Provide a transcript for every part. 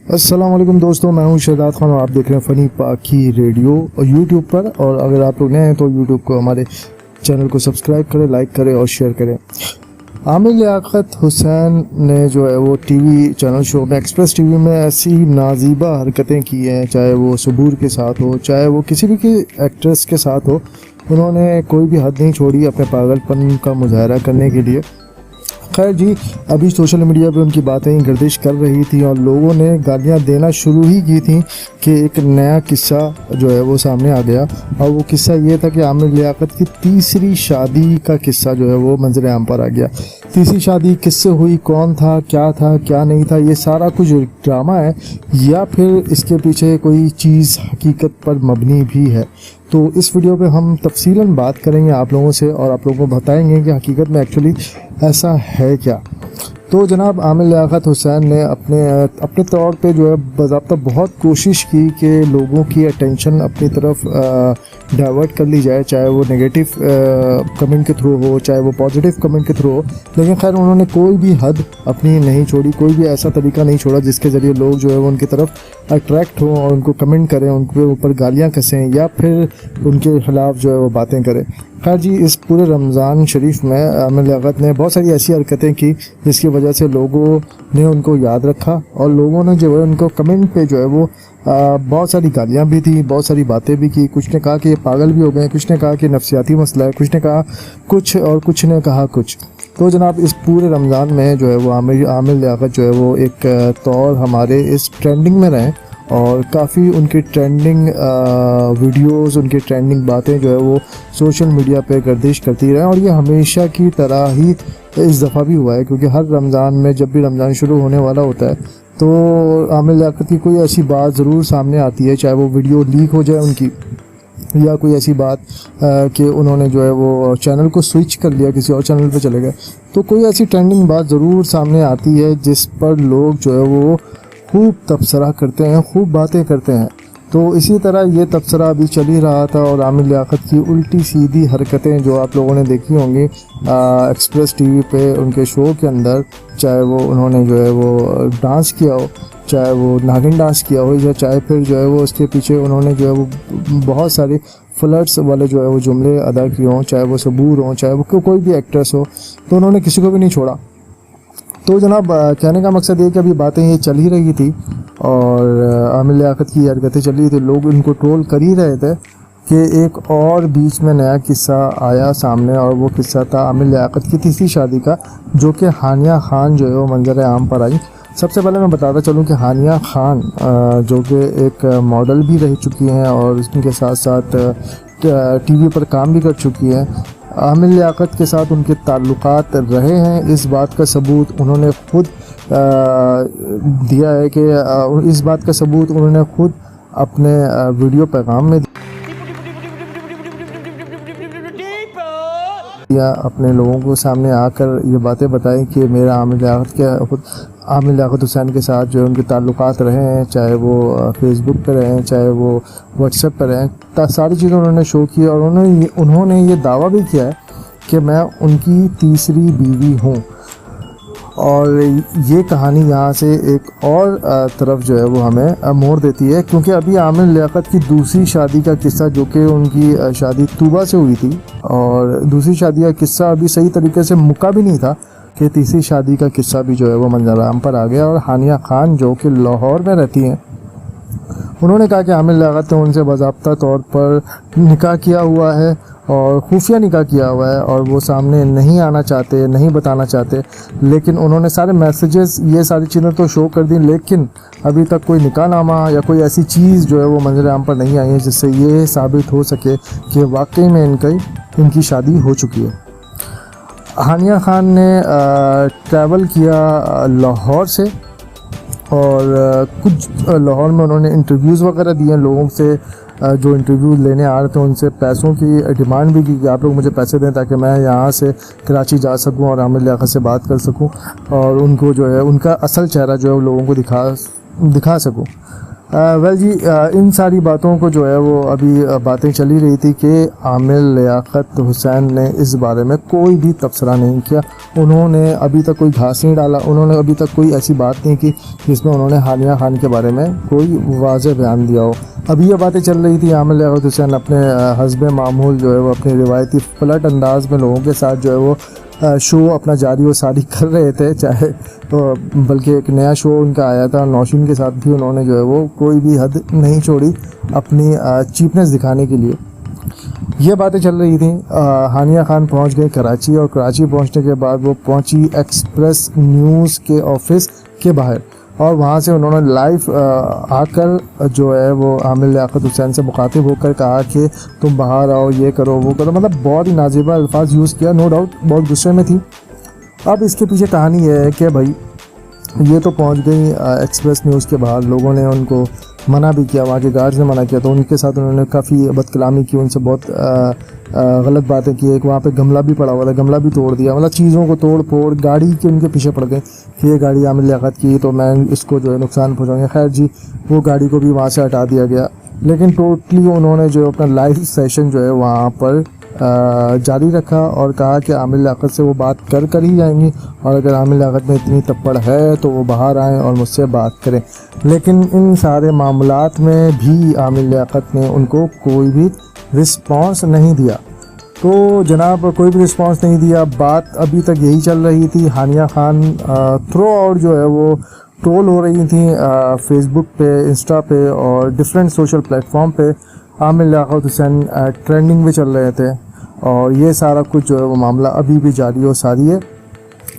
अस्सलाम वालेकुम दोस्तों, मैं हूं शहजाद खान और आप देख रहे हैं फ़नी पाकी रेडियो और यूट्यूब पर। और अगर आप लोग नए हैं तो यूट्यूब को हमारे चैनल को सब्सक्राइब करें, लाइक करें और शेयर करें। आमिर लियाकत हुसैन ने जो है वो टीवी चैनल शो में एक्सप्रेस टीवी में ऐसी नाजीबा हरकतें की हैं, चाहे वो सबूर के साथ हो, चाहे वो किसी भी की एक्ट्रेस के साथ हो। उन्होंने कोई भी हद नहीं छोड़ी अपने पागलपन का मुजाहरा करने के लिए। खैर जी, अभी सोशल मीडिया पे उनकी बातें गर्दिश कर रही थी और लोगों ने गालियां देना शुरू ही की थी कि एक नया किस्सा जो है वो सामने आ गया। और वो किस्सा ये था कि आमिर लियाकत की तीसरी शादी का किस्सा जो है वो मंजर आम पर आ गया। तीसरी शादी किससे हुई, कौन था, क्या नहीं था, ये सारा कुछ ड्रामा है या फिर इसके पीछे कोई चीज़ हकीकत पर मबनी भी है। तो इस वीडियो पे हम तफसीलन बात करेंगे आप लोगों से और आप लोगों को बताएंगे कि हकीकत में एक्चुअली ऐसा है क्या। तो जनाब आमिर लियाकत हुसैन ने अपने तौर पे जो है बाज़ाब्ता बहुत कोशिश की कि लोगों की अटेंशन अपनी तरफ डाइवर्ट कर ली जाए, चाहे वो नेगेटिव कमेंट के थ्रू हो, चाहे वो पॉजिटिव कमेंट के थ्रू हो। लेकिन खैर उन्होंने कोई भी हद अपनी नहीं छोड़ी, कोई भी ऐसा तरीका नहीं छोड़ा जिसके ज़रिए लोग जो है वो उनकी तरफ अट्रैक्ट हों और उनको कमेंट करें, उनके ऊपर गालियाँ कसें या फिर उनके ख़िलाफ़ जो है वो बातें करें। खैर जी, इस पूरे रमज़ान शरीफ में आमिर लियाकत ने बहुत सारी ऐसी हरकतें की जिसकी वजह से लोगों ने उनको याद रखा और लोगों ने जो है उनको कमेंट पे जो है वो बहुत सारी गालियाँ भी दी, बहुत सारी बातें भी की। कुछ ने कहा कि ये पागल भी हो गए, कुछ ने कहा कि नफसियाती मसला है, कुछ ने कहा कुछ और कुछ ने कहा कुछ। तो जनाब इस पूरे रमज़ान में जो है वो आमिर लियाकत जो है वो एक तौर हमारे इस ट्रेंडिंग में रहे और काफ़ी उनकी ट्रेंडिंग वीडियोस, उनकी ट्रेंडिंग बातें जो है वो सोशल मीडिया पे गर्दिश करती रहे। और ये हमेशा की तरह ही इस दफ़ा भी हुआ है, क्योंकि हर रमज़ान में जब भी रमज़ान शुरू होने वाला होता है तो आमिर लियाकत की कोई ऐसी बात ज़रूर सामने आती है, चाहे वो वीडियो लीक हो जाए उनकी या कोई ऐसी बात कि उन्होंने जो है वो चैनल को स्विच कर लिया, किसी और चैनल पे चले गए, तो कोई ऐसी ट्रेंडिंग बात ज़रूर सामने आती है जिस पर लोग जो है वो खूब तबसरा करते हैं, खूब बातें करते हैं। तो इसी तरह ये तबसरा अभी चल ही रहा था और आमिर लियाकत की उल्टी सीधी हरकतें जो आप लोगों ने देखी होंगी एक्सप्रेस टीवी पे उनके शो के अंदर, चाहे वो उन्होंने जो है वो डांस किया हो, चाहे वो नागिन डांस किया हो, या चाहे फिर जो है वो उसके पीछे उन्होंने जो है वो बहुत सारे फ्लर्ट्स वाले जो है वो जुमले अदा किए हों, चाहे वो सबूर हों, चाहे वो कोई भी एक्ट्रेस हो, तो उन्होंने किसी को भी नहीं छोड़ा। तो जनाब कहने का मकसद ये कि अभी बातें ये चल ही रही थी और आमिर लियाकत की हरकतें चल रही थी, लोग इनको ट्रोल कर ही रहे थे कि एक और बीच में नया किस्सा आया सामने और वो किस्सा था आमिर लियाकत की तीसरी शादी का, जो कि हानिया खान जो है वो मंजर आम पर आई। सबसे पहले मैं बताता चलूँ कि हानिया खान जो कि एक मॉडल भी रह चुकी हैं और इसके साथ साथ टीवी पर काम भी कर चुकी हैं। आमिर लियाकत के साथ उनके ताल्लुकात रहे हैं, इस बात का सबूत उन्होंने खुद दिया है कि इस बात का सबूत उन्होंने खुद अपने वीडियो पैगाम में दिया, अपने लोगों को सामने आकर ये बातें बताई कि मेरा आमिर लियाकत हुसैन के साथ जो उनके ताल्लुकात रहे हैं, चाहे वो फेसबुक पे रहे, चाहे वो व्हाट्सएप पे रहे, सारी चीज़ें उन्होंने शो की और उन्होंने ये दावा भी किया है कि मैं उनकी तीसरी बीवी हूँ। और ये कहानी यहाँ से एक और तरफ जो है वो हमें मोड़ देती है, क्योंकि अभी आमिर लियाकत की दूसरी शादी का किस्सा, जो कि उनकी शादी तूबा से हुई थी और दूसरी शादी का किस्सा अभी सही तरीके से मुका भी नहीं था कि तीसरी शादी का किस्सा भी जो है वो मंजर आम पर आ गया। और हानिया खान जो कि लाहौर में रहती हैं, उन्होंने कहा कि आमिर लियाकत ने उनसे बाज़ाब्ता तौर पर निकाह किया हुआ है और खुफिया निकाह किया हुआ है और वो सामने नहीं आना चाहते, नहीं बताना चाहते। लेकिन उन्होंने सारे मैसेजेस, ये सारी चीज़ें तो शो कर दी, लेकिन अभी तक कोई निकाहनामा या कोई ऐसी चीज़ जो है वो मंजर आम पर नहीं आई है जिससे ये साबित हो सके कि वाकई में इनकी शादी हो चुकी है। हानिया खान ने ट्रैवल किया लाहौर से और कुछ लाहौर में उन्होंने इंटरव्यूज़ वगैरह दिए लोगों से, जो इंटरव्यू लेने आ रहे थे उनसे पैसों की डिमांड भी की कि आप लोग मुझे पैसे दें ताकि मैं यहाँ से कराची जा सकूँ और आमिर लियाकत से बात कर सकूँ और उनको जो है उनका असल चेहरा जो है लोगों को दिखा सकूँ। वेल जी, इन सारी बातों को जो है वो अभी बातें चली रही थी कि आमिर लियाकत हुसैन ने इस बारे में कोई भी तबसरा नहीं किया। उन्होंने अभी तक कोई घास नहीं डाला, उन्होंने अभी तक कोई ऐसी बात नहीं की जिसमें उन्होंने हानिया खान के बारे में कोई वाज़ेह बयान दिया हो। अभी ये बातें चल रही थी आमिर लियाकत हुसैन अपने हस्ब मामूल जो है वो अपने रिवायती फ्लट अंदाज में लोगों के साथ जो है वो शो अपना जारी व सारी कर रहे थे, चाहे तो बल्कि एक नया शो उनका आया था नौशीन के साथ भी उन्होंने जो है वो कोई भी हद नहीं छोड़ी अपनी चीपनेस दिखाने के लिए। ये बातें चल रही थी। हानिया खान पहुंच गए कराची और कराची पहुंचने के बाद वो पहुंची एक्सप्रेस न्यूज़ के ऑफिस के बाहर और वहाँ से उन्होंने लाइव आकर जो है वो आमिर लियाकत हुसैन से मुखातिब होकर कहा कि तुम बाहर आओ, ये करो वो करो, मतलब बहुत ही नाज़िबा अल्फाज यूज़ किया। नो डाउट बहुत गुस्से में थी। अब इसके पीछे कहानी ये है कि भाई ये तो पहुंच गई एक्सप्रेस न्यूज़ के बाहर, लोगों ने उनको मना भी किया, वहाँ के गार्ड्स ने मना किया, तो उनके साथ उन्होंने काफ़ी बदकलामी की, उनसे बहुत गलत बातें की। एक वहाँ पे गमला भी पड़ा हुआ था, गमला भी तोड़ दिया, मतलब चीज़ों को तोड़ फोड़ गाड़ी के उनके पीछे पड़ गए कि ये गाड़ी आमिर लियाकत की तो मैं इसको जो है नुकसान पहुँचाऊँगा। खैर जी, वो गाड़ी को भी वहाँ से हटा दिया गया, लेकिन टोटली उन्होंने जो अपना लाइव सेशन जो है वहाँ पर जारी रखा और कहा कि आमिर लियाकत से वो बात कर ही जाएंगी और अगर आमिर लियाकत में इतनी तप्पड़ है तो वो बाहर आएँ और मुझसे बात करें। लेकिन इन सारे मामलात में भी आमिर लियाकत ने उनको कोई भी रिस्पांस नहीं दिया। तो जनाब कोई भी रिस्पांस नहीं दिया। बात अभी तक यही चल रही थी। हानिया खान थ्रो आउट जो है वो ट्रोल हो रही थी फेसबुक पे, इंस्टा पे और डिफरेंट सोशल प्लेटफॉर्म पे। आमिर लियाकत हुसैन ट्रेंडिंग में चल रहे थे और ये सारा कुछ जो है वो मामला अभी भी जारी और सारी है।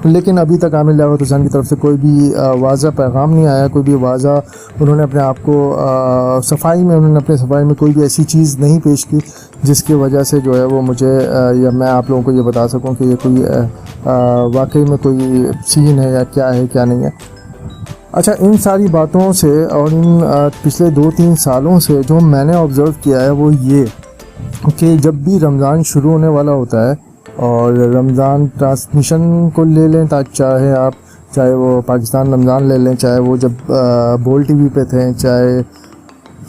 लेकिन अभी तक आमिर लियाकत हुसैन की तरफ से कोई भी वाज़ा पैगाम नहीं आया, कोई भी वाज़ा उन्होंने अपने आप को सफाई में कोई भी ऐसी चीज़ नहीं पेश की जिसकी वजह से जो है वो मुझे या मैं आप लोगों को ये बता सकूं कि ये कोई वाकई में कोई सीन है या क्या है क्या नहीं है। अच्छा, इन सारी बातों से और इन पिछले 2-3 सालों से जो मैंने ऑब्ज़र्व किया है वो ये कि जब भी रमज़ान शुरू होने वाला होता है और रमज़ान ट्रांसमिशन को ले लें, चाहे वो पाकिस्तान रमज़ान ले लें, चाहे वो जब बोल टीवी पे थे, चाहे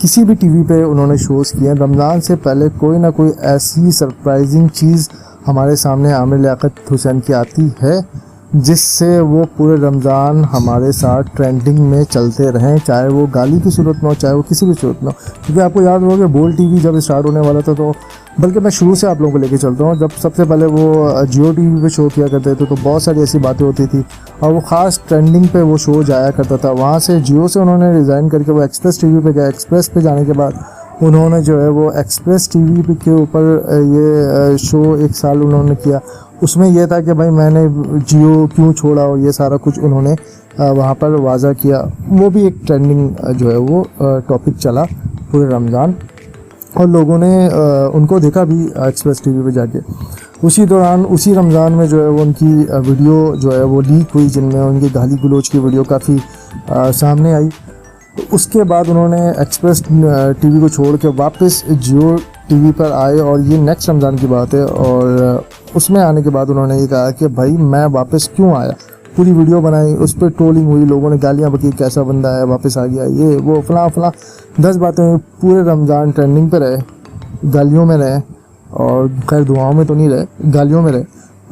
किसी भी टीवी पे उन्होंने शोज़ किए, रमज़ान से पहले कोई ना कोई ऐसी सरप्राइजिंग चीज़ हमारे सामने आमिर लियाकत हुसैन की आती है जिससे वो पूरे रमज़ान हमारे साथ ट्रेंडिंग में चलते रहें, चाहे वो गाली की सूरत में हो, चाहे वो किसी भी सूरत में हो। क्योंकि आपको याद होगा कि बोल टीवी जब स्टार्ट होने वाला था, तो बल्कि मैं शुरू से आप लोगों को लेके चलता हूँ, जब सबसे पहले वो जियो टीवी पे शो किया करते थे तो बहुत सारी ऐसी बातें होती थी और वो ख़ास ट्रेंडिंग पे वो शो जाया करता था। वहाँ से जियो से उन्होंने रिज़ाइन करके वो एक्सप्रेस टीवी पे गया। एक्सप्रेस पे जाने के बाद उन्होंने जो है वो एक्सप्रेस टीवी के ऊपर ये शो 1 साल उन्होंने किया। उसमें यह था कि भाई मैंने जियो क्यों छोड़ा और ये सारा कुछ उन्होंने वहाँ पर वाज़ा किया। वो भी एक ट्रेंडिंग जो है वो टॉपिक चला पूरे रमज़ान और लोगों ने उनको देखा भी एक्सप्रेस टीवी पे जाके। उसी दौरान उसी रमज़ान में जो है वो उनकी वीडियो जो है वो लीक हुई, जिनमें उनकी गाली गलोच की वीडियो काफ़ी सामने आई। उसके बाद उन्होंने एक्सप्रेस टीवी को छोड़ के वापस जियो टीवी पर आए और ये नेक्स्ट रमज़ान की बात है। और उसमें आने के बाद उन्होंने ये कहा कि भाई मैं वापस क्यों आया, पूरी वीडियो बनाई, उस पर ट्रोलिंग हुई, लोगों ने गालियाँ बकी, कैसा बंदा है वापस आ गया, ये वो फलां 10 बातें हुई। पूरे रमज़ान ट्रेंडिंग पे रहे, गालियों में रहे और खैर दुआओं में तो नहीं रहे, गालियों में रहे।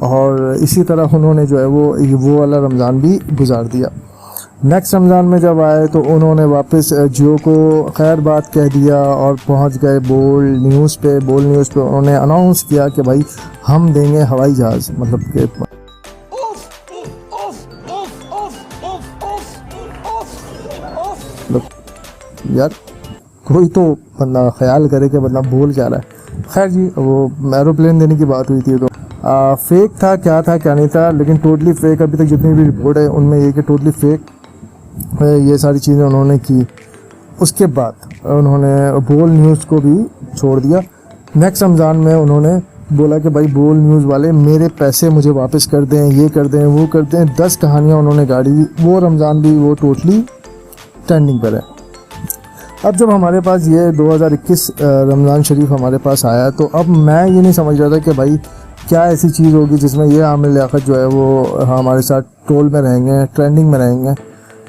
और इसी तरह उन्होंने जो है वो वाला रमज़ान भी गुजार दिया। नेक्स्ट रमज़ान में जब आए तो उन्होंने वापस जियो को खैर बात कह दिया और पहुंच गए बोल न्यूज़ पे उन्होंने अनाउंस किया कि भाई हम देंगे हवाई जहाज़, मतलब कि यार कोई तो बंदा ख्याल करे कि मतलब बोल क्या रहा है। खैर जी, वो एरोप्लेन देने की बात हुई थी तो फेक था क्या नहीं था, लेकिन टोटली फेक। अभी तक जितनी भी रिपोर्ट है उनमें ये कि टोटली फेक ये सारी चीज़ें उन्होंने की। उसके बाद उन्होंने बोल न्यूज़ को भी छोड़ दिया। नेक्स्ट रमज़ान में उन्होंने बोला कि भाई बोल न्यूज़ वाले मेरे पैसे मुझे वापस कर दें, ये कर दें, वो कर दें। 10 कहानियाँ उन्होंने गाड़ी। वो रमज़ान भी वो टोटली ट्रेंडिंग पर है। अब जब हमारे पास ये 2021 रमज़ान शरीफ हमारे पास आया तो अब मैं ये नहीं समझ रहा था कि भाई क्या ऐसी चीज़ होगी जिसमें ये आमिर लियाकत जो है वो हमारे साथ ट्रोल में रहेंगे, ट्रेंडिंग में रहेंगे।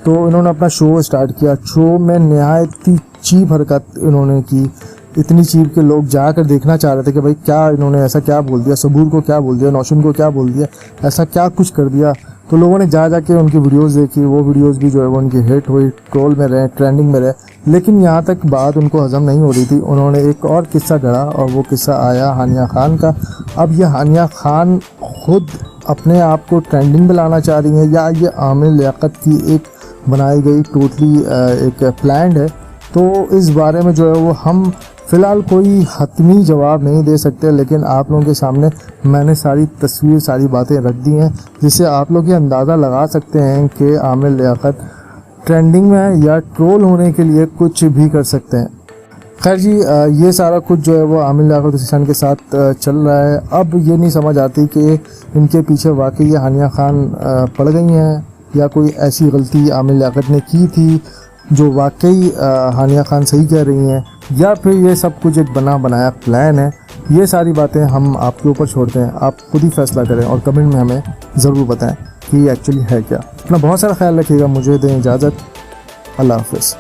तो इन्होंने अपना शो स्टार्ट किया। शो में नहायत ही चीप हरकत इन्होंने की, इतनी चीप के लोग जाकर देखना चाह रहे थे कि भाई क्या इन्होंने ऐसा क्या बोल दिया, सबूर को क्या बोल दिया, नौशन को क्या बोल दिया, ऐसा क्या कुछ कर दिया। तो लोगों ने जा के उनकी वीडियोस देखी, वो वीडियोस भी जो है वो उनकी हिट हुई, ट्रोल में रहे, ट्रेंडिंग में रहे। लेकिन यहाँ तक बात उनको हजम नहीं हो रही थी, उन्होंने एक और किस्सा गढ़ा और वो किस्सा आया हानिया खान का। अब ये हानिया खान खुद अपने आप को ट्रेंडिंग में लाना चाह रही है या ये आमिर लियाकत की एक बनाई गई टोटली एक प्लान है। तो इस बारे में जो है वो हम फ़िलहाल कोई हतमी जवाब नहीं दे सकते, लेकिन आप लोगों के सामने मैंने सारी तस्वीर, सारी बातें रख दी हैं, जिससे आप लोग ये अंदाज़ा लगा सकते हैं कि आमिर लियाकत ट्रेंडिंग में है या ट्रोल होने के लिए कुछ भी कर सकते हैं। खैर जी, ये सारा कुछ जो है वो आमिर लियाकत हुसैन के साथ चल रहा है। अब ये नहीं समझ आती कि इनके पीछे वाकई ये हानिया खान पड़ गई हैं या कोई ऐसी गलती आमिर लियाकत ने की थी जो वाकई हानिया खान सही कह रही हैं, या फिर ये सब कुछ एक बना बनाया प्लान है। ये सारी बातें हम आपके ऊपर छोड़ते हैं, आप खुद ही फैसला करें और कमेंट में हमें ज़रूर बताएं कि ये एक्चुअली है क्या। अपना बहुत सारा ख्याल रखिएगा, मुझे दें इजाज़त, अल्लाह हाफ़िज़।